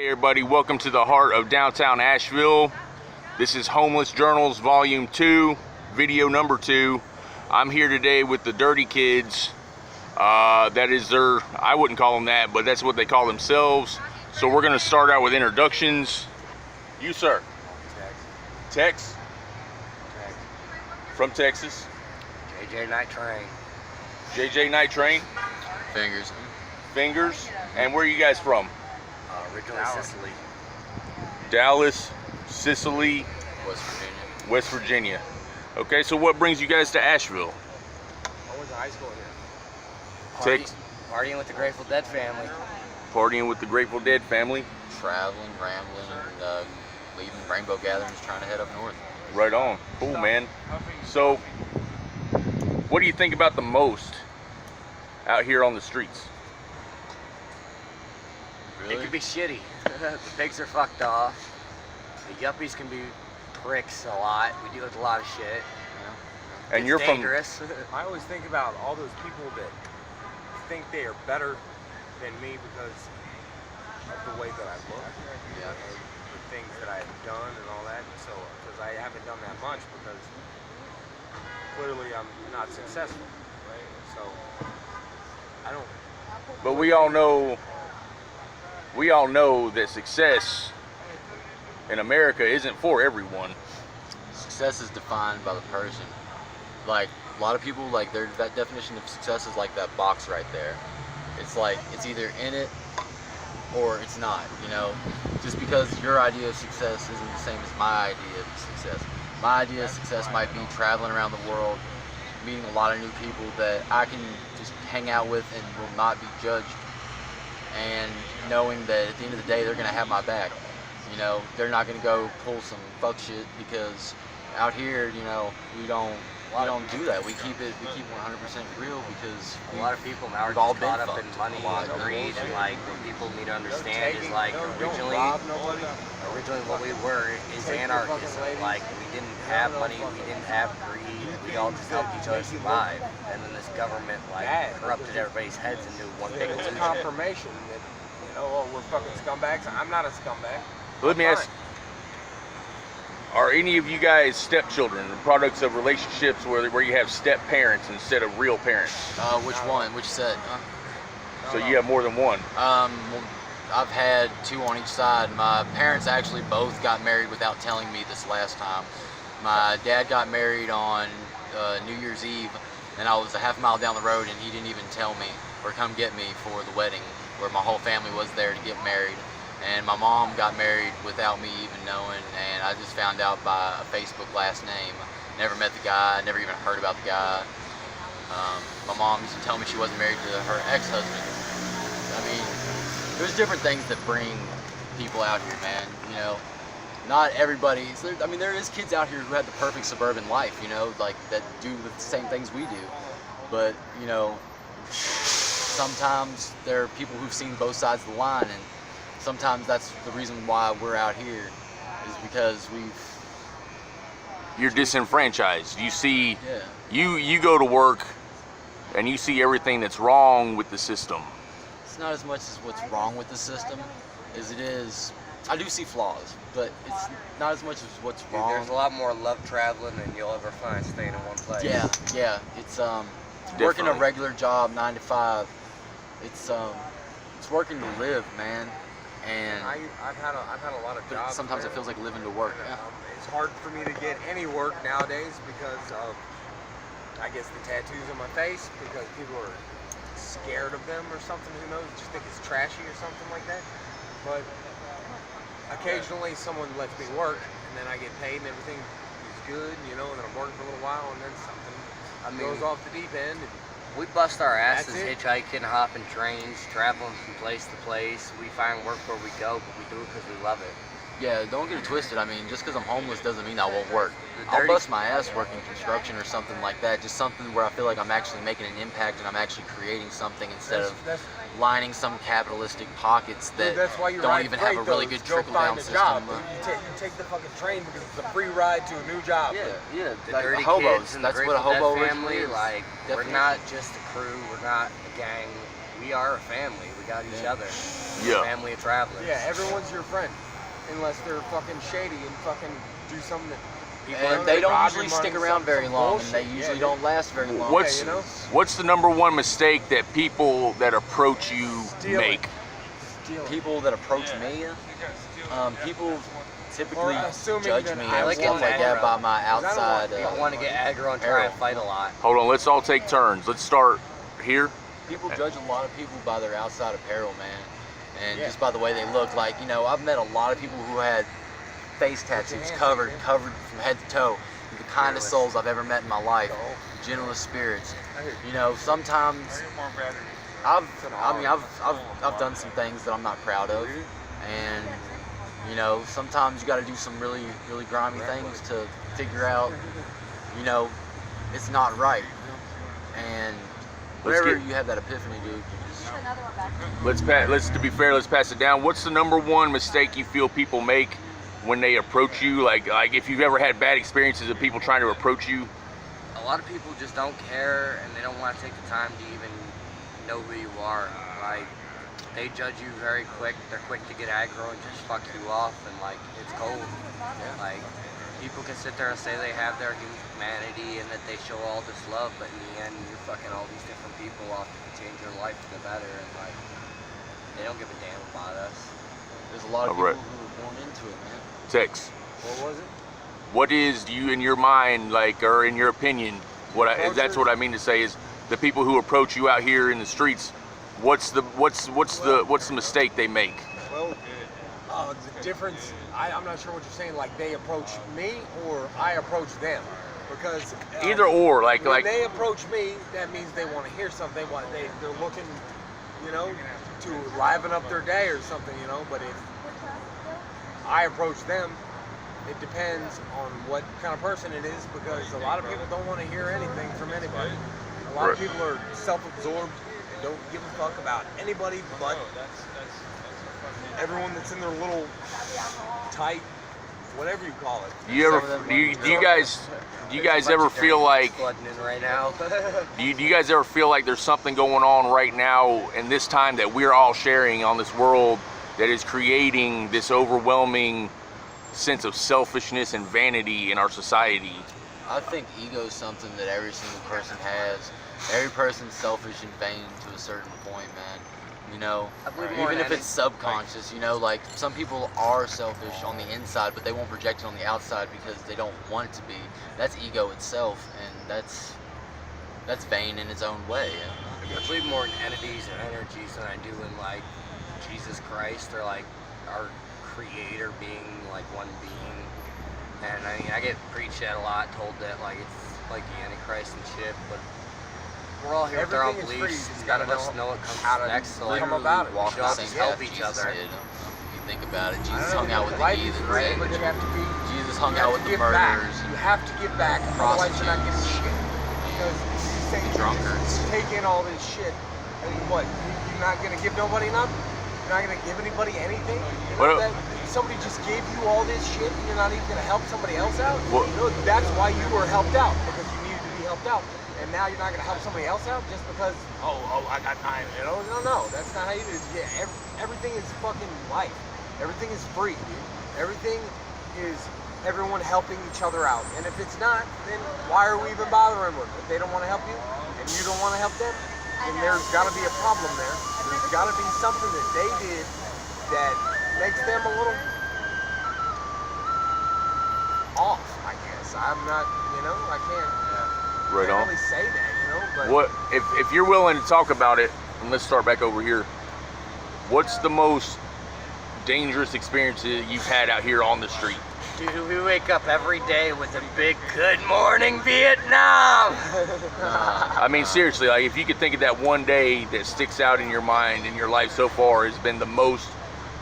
Hey everybody, welcome to the heart of downtown Asheville. This is Homeless Journals Volume 2, video number 2. I'm here today with the Dirty Kids. That is their, I wouldn't call them that, but that's what they call themselves. So we're going to start out with introductions. You, sir? Tex? From Texas? JJ Night Train. JJ Night Train? Fingers. Fingers. And where are you guys from? Originally Sicily. Dallas, Sicily, West Virginia. Okay, so what brings you guys to Asheville? I went to high school here. Partying with the Grateful Dead family. Partying with the Grateful Dead family. Traveling, rambling, and leaving rainbow gatherings, trying to head up north. Right on. Cool, man. So, what do you think about the most out here on the streets? Really? It could be shitty. The pigs are fucked off. The yuppies can be pricks a lot. We deal with a lot of shit. And it's you're dangerous. I always think about all those people that think they are better than me because of the way that I look, and the things that I have done and all that. So, because I haven't done that much, because clearly I'm not successful, right? So, I don't. But we all know that success in America isn't for everyone. Success is defined by the person. Like, a lot of people, like, that definition of success is like that box right there. It's like, it's either in it or it's not, you know? Just because your idea of success isn't the same as my idea of success. My idea of success might be traveling around the world, meeting a lot of new people that I can just hang out with and will not be judged. And knowing that at the end of the day, they're gonna have my back. You know, they're not gonna go pull some fuck shit, because out here, you know, we don't do that. We keep 100% real, because A lot of people now are all just been caught up in fucked. money and greed, and like what people need to understand is like originally what we were is anarchism. Like, we didn't have money, we didn't have greed, we all just helped each other survive. And then this government like corrupted everybody's heads into one big It's a illusion. confirmation that, you know, oh, we're fucking scumbags. I'm not a scumbag. Let me ask, are any of you guys stepchildren, products of relationships where you have step parents instead of real parents? which one? Which set? So you have more than one. Well, I've had two on each side. My parents actually both got married without telling me this last time. My dad got married on New Year's Eve, and I was a half mile down the road, and he didn't even tell me or come get me for the wedding, where my whole family was there to get married. And my mom got married without me even knowing, and I just found out by a Facebook last name. Never met the guy, never even heard about the guy. My mom used to tell me she wasn't married to her ex-husband. I mean, there's different things that bring people out here, man. You know, not everybody. I mean, there is kids out here who have the perfect suburban life, you know, like that do the same things we do. But, you know, sometimes there are people who've seen both sides of the line, and sometimes that's the reason why we're out here, is because You're disenfranchised. You see, yeah. you go to work and you see everything that's wrong with the system. It's not as much as what's wrong with the system as it is. I do see flaws, but it's not as much as what's Dude, wrong. there's a lot more love traveling than you'll ever find staying in one place. Yeah. It's working a regular job, 9 to 5. It's working to live, man. And I've had a lot of jobs. sometimes it feels like living to work. Yeah. It's hard for me to get any work nowadays because of, I guess, the tattoos on my face, because people are scared of them or something. Who knows? Just think it's trashy or something like that. But occasionally someone lets me work, and then I get paid and everything is good, you know, and then I'm working for a little while, and then something goes off the deep end. And we bust our asses That's it. hitchhiking, hopping trains, traveling from place to place. We find work where we go, but we do it because we love it. Yeah, don't get it twisted. I mean, just because I'm homeless doesn't mean I won't work. The I'll dirty- bust my ass working construction or something like that. Just something where I feel like I'm actually making an impact and I'm actually creating something, instead of that's lining some capitalistic pockets that that's why you don't ride even freight, have a really though, good is go trickle-down find a system. job. You take the fucking train because it's a free ride to a new job. Yeah, The like dirty hobos. kids and That's the what a Grateful hobo Dead originally family. is. Like, we're Definition. not just a crew. We're not a gang. We are a family. We got each other. Yeah. family of travelers. Yeah, everyone's your friend, unless they're fucking shady and fucking do something that. And they don't usually stick around very long, and they usually don't last very long. What's you know? what's the number one mistake that people that approach you Stealing. make? People that approach me, people typically Or assuming judge that me I and like stuff it like that aggro. by my outside. I don't want to get aggro and try and fight a lot. Hold on, let's all take turns. Let's start here. People judge a lot of people by their outside apparel, man, and Yeah. just by the way they look. Like, you know, I've met a lot of people who had face tattoos covered from head to toe. The kindest souls I've ever met in my life, gentlest spirits. You know, sometimes I've done some things that I'm not proud of, and you know, sometimes you got to do some really grimy things to figure out, you know, it's not right. And whenever you have that epiphany, dude, you just Let's to be fair, let's pass it down. What's the number one mistake you feel people make when they approach you? Like if you've ever had bad experiences of people trying to approach you? A lot of people just don't care, and they don't want to take the time to even know who you are. Like, they judge you very quick. They're quick to get aggro and just fuck you off, and like, it's cold. Like, people can sit there and say they have their humanity and that they show all this love, but in the end, you're fucking all these different people off to change your life for the better, and like, they don't give a damn about us. there's a lot of Alright. people who are born into it, man. Tex, What was it? what is you in your mind, like, or in your opinion, that's what I mean to say is the people who approach you out here in the streets, what's the mistake they make? Well, the difference, I'm not sure what you're saying, like they approach me or I approach them. Because Either or, like when they approach me, that means they want to hear something. They're looking, you know, to liven up their day or something, you know. But if I approach them, it depends on what kind of person it is, because a lot of people don't want to hear anything from anybody. A lot of Right. people are self-absorbed and don't give a fuck about anybody but everyone that's in their little tight, whatever you call it. Do you guys ever feel like Flooding in right now. do you guys ever feel like there's something going on right now in this time that we're all sharing on this world that is creating this overwhelming sense of selfishness and vanity in our society? I think ego is something that every single person has. Every person's selfish and vain to a certain point, man. You know, I believe more even in if it's subconscious, you know, like some people are selfish on the inside, but they won't project it on the outside because they don't want it to be. That's ego itself, and that's vain in its own way. I believe more in entities and energies than I do in like Jesus Christ or like our creator being like one being. And I mean, I get preached at a lot, told that like it's like the Antichrist and shit, but we're all here with our own Everything is beliefs. free. You None gotta of us know know what comes how to next, so like come about it. we Walk should the all same just path help each Jesus other. did. If you think about it, Jesus hung out with the Life is heathens. free, but you have to be. Jesus hung you out have with to the give back. murderers. You have to give back, otherwise you're not getting shit. Because you say you drunkards. just take in all this shit, and what? You're not gonna give nobody nothing. You're not gonna give anybody anything. You know, Well- that somebody just gave you all this shit, and you're not even gonna help somebody else out. Well- You know, that's why you were helped out, because you needed to be helped out. And now you're not gonna help somebody else out just because I got time. You know, no, that's not how you do it. Yeah, everything is fucking life. Everything is free, dude. Everything is everyone helping each other out. And if it's not, then why are we even bothering with it? If they don't want to help you and you don't want to help them, then there's got to be a problem there. There's got to be something that they did that makes them a little off, I guess. I'm not, you know, I can't. Right Can't on. really say that, you know, but What if you're willing to talk about it, and let's start back over here. What's the most dangerous experience that you've had out here on the street? Dude, we wake up every day with a big "Good morning, Vietnam." I mean, seriously, like if you could think of that one day that sticks out in your mind in your life so far has been the most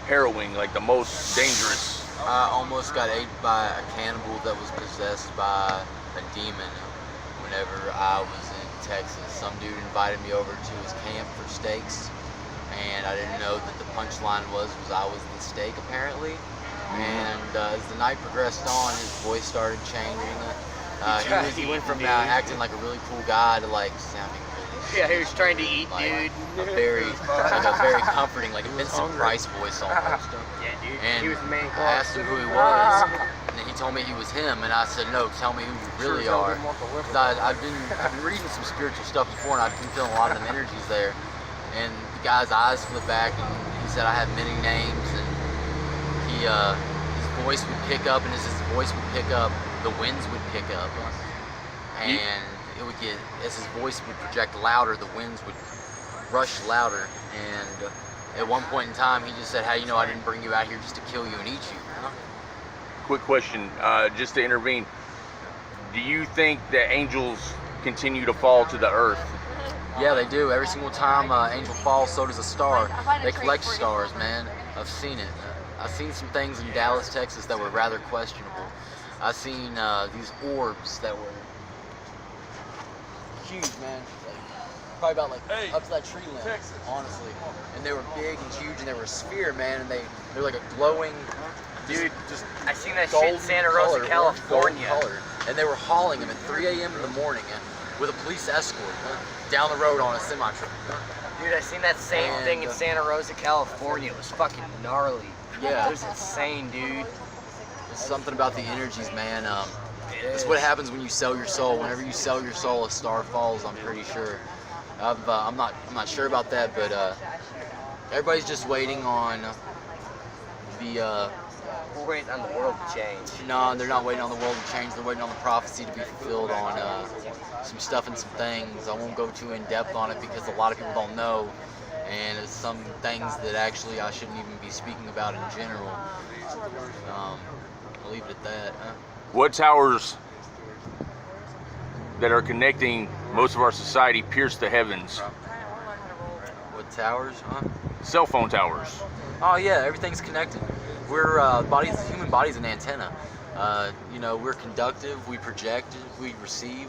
harrowing, like the most dangerous. I almost got ate by a cannibal that was possessed by a demon whenever I was in Texas. Some dude invited me over to his camp for steaks, and I didn't know that the punchline was I was the steak, apparently. And as the night progressed on, his voice started changing. He went from acting like a really cool guy to like sounding really Yeah, he was trying to eat, like, dude. a very comforting, like a Vincent Price voice almost. Yeah, dude. And He was the main I asked him who he was, and he told me he was him, and I said, no, tell me who you really are. 'Cause I've been reading some spiritual stuff before, and I've been feeling a lot of them energies there. And the guy's eyes flipped back, and he said I have many names, and his voice would pick up, and as his voice would pick up, the winds would pick up, and it would get, as his voice would project louder, the winds would rush louder. And at one point in time, he just said, "How do you know I didn't bring you out here just to kill you and eat you?" Quick question, just to intervene. Do you think that angels continue to fall to the earth? Yeah, they do. Every single time angel falls, so does a star. They collect stars, man. I've seen it. I've seen some things in Dallas, Texas that were rather questionable. I've seen these orbs that were huge, man. Probably about like up to that tree limb, honestly. And they were big and huge, and they were a sphere, man. And they were like a glowing, Dude, just I seen that shit in Santa Rosa, color, California. golden color. And they were hauling him at 3 a.m. in the morning with a police escort down the road on a semi-truck. Dude, I seen that same And, thing in Santa Rosa, California. It was fucking gnarly. Yeah. It was insane, dude. There's something about the energies, man. It's what happens when you sell your soul. Whenever you sell your soul, a star falls. I'm pretty sure. I'm not sure about that, but everybody's just waiting on the. We're waiting on the world to change. No, they're not waiting on the world to change. They're waiting on the prophecy to be fulfilled on some stuff and some things. I won't go too in depth on it because a lot of people don't know, and it's some things that actually I shouldn't even be speaking about in general. I'll leave it at that. What towers that are connecting most of our society pierce the heavens? What towers, huh? Cell phone towers. Oh yeah, everything's connected. We're human body's an antenna. You know, we're conductive. We project. We receive.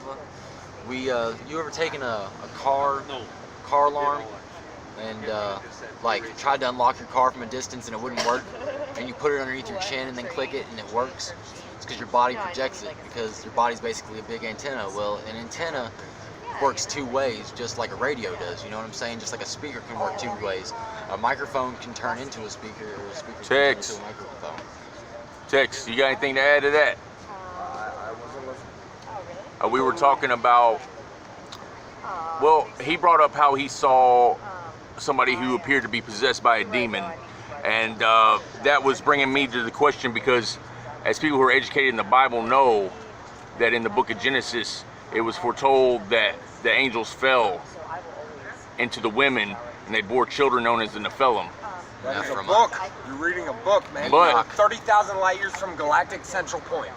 You ever taken a car alarm and like tried to unlock your car from a distance and it wouldn't work, and you put it underneath your chin and then click it and it works? It's because your body projects it, because your body's basically a big antenna. Well, an antenna works two ways, just like a radio does. You know what I'm saying? Just like a speaker can work two ways. A microphone can turn into a speaker, or a speaker can turn into a microphone. Tex, you got anything to add to that? I wasn't listening. We were talking about, well, he brought up how he saw somebody who appeared to be possessed by a demon, and that was bringing me to the question, because as people who are educated in the Bible know that in the book of Genesis it was foretold that the angels fell into the women and they bore children known as the Nephilim. That is a book. You're reading a book, man. But- You're 30,000 light years from galactic central point.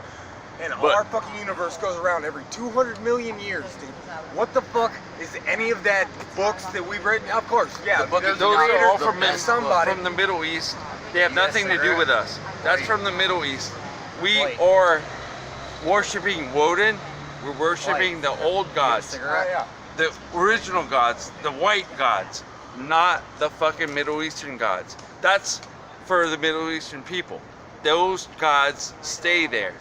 And But- our fucking universe goes around every 200 million years, dude. What the fuck is any of that books that we've written? Of course, yeah. The book there's of Those are creators, all the from, best somebody. from the Middle East. They have Yes, nothing to sir. do with us. That's from the Middle East. We Wait. are worshiping Woden. We're worshiping the old gods, Oh, yeah. the original gods, the white gods, not the fucking Middle Eastern gods. That's for the Middle Eastern people. Those gods stay there.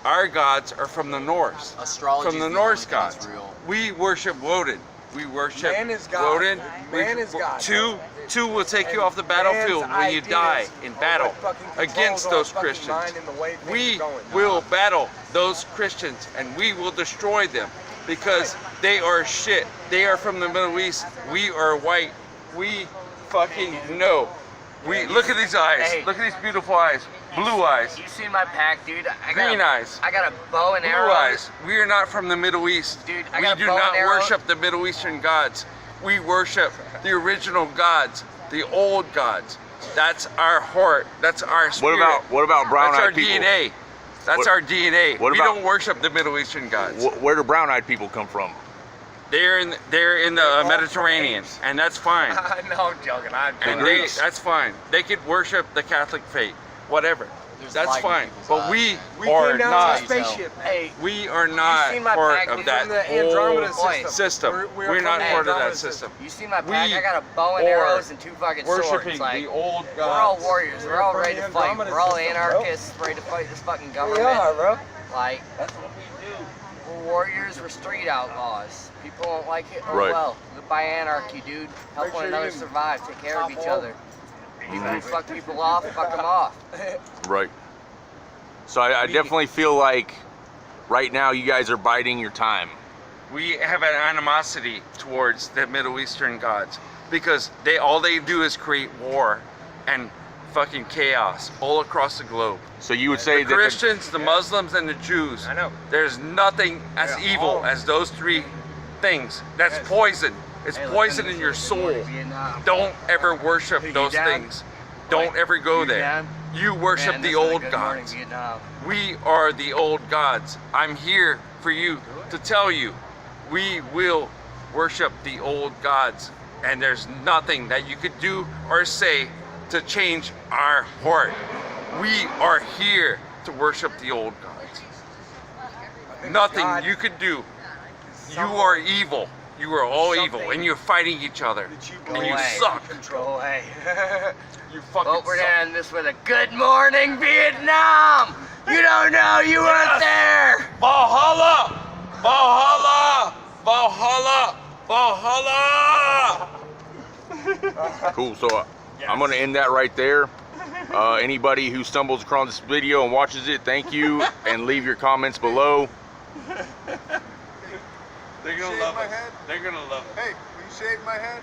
Our gods are from the Norse. Astrology From the is Norse only thing that's gods. real. We worship Woden. We worship Man is God. Woden. Man is God. Two will take you off the battlefield Man's when you ideas die in are battle what fucking against controls our those fucking Christians. mind and the way things We are going. will battle those Christians and we will destroy them because they are shit. They are from the Middle East. We are white. We fucking know. We look at these eyes. Hey. Look at these beautiful eyes. Blue eyes. You seen my pack, dude? Green eyes. I got a bow and Blue arrow. eyes. We are not from the Middle East. Dude, I we got a do bow not and arrow. worship the Middle Eastern gods. We worship the original gods, the old gods. That's our heart. That's our spirit. What about That's brown-eyed our people? DNA. That's What- our DNA. what We about- don't worship the Middle Eastern gods. Where do brown-eyed people come from? They're in the Mediterranean, and that's fine. No, I'm joking. And Greeks. that's fine. They could worship the Catholic faith, whatever. There's That's light in fine. people's But eyes, we man. We are came down not. to a spaceship, man. Hey, We are not seen my part pack? of We're that from the Andromeda whole system. We are We're from not the part of Andromeda that system. you seen my pack? We I got a bow and are arrows and two fucking Worshipping swords. Like, the old we're all gods. warriors. We're all ready to From the fight. Andromeda We're all system, bro. anarchists, ready to fight this fucking government. We are, bro. Like, That's what we do. We're warriors, we're street outlaws. People don't like it. Oh Right. well. Live by anarchy, dude. Help one another survive. Take care of each other. People who fuck people off, fuck them off. Right. So I definitely feel like right now you guys are biding your time. We have an animosity towards the Middle Eastern gods because all they do is create war and fucking chaos all across the globe. So you would say The that Christians, the Muslims, and the Jews. I know. There's nothing as Yeah, evil all- as those three things. That's Yes. poison. It's Hey, poison listen, in your good soul. morning, Vietnam. Don't ever worship You those down? things. Don't Wait, ever go you there. down? You worship Man, the this is a old good morning, gods. Vietnam. We are the old gods. I'm here for you to tell you, we will worship the old gods, and there's nothing that you could do or say to change our heart. We are here to worship the old gods. Nothing God you could do. You someone- are evil. You are all evil, something and you're fighting each other. that you And you away. suck. Go away. You fucking But we're suck. gonna end this with a good morning, Vietnam! You don't know you weren't there! Valhalla! Valhalla! Valhalla! Valhalla! cool. So I'm going to end that right there. Anybody who stumbles across this video and watches it, thank you, and leave your comments below. They're gonna Shave love my it. head? They're gonna love it. Hey, will you shave my head?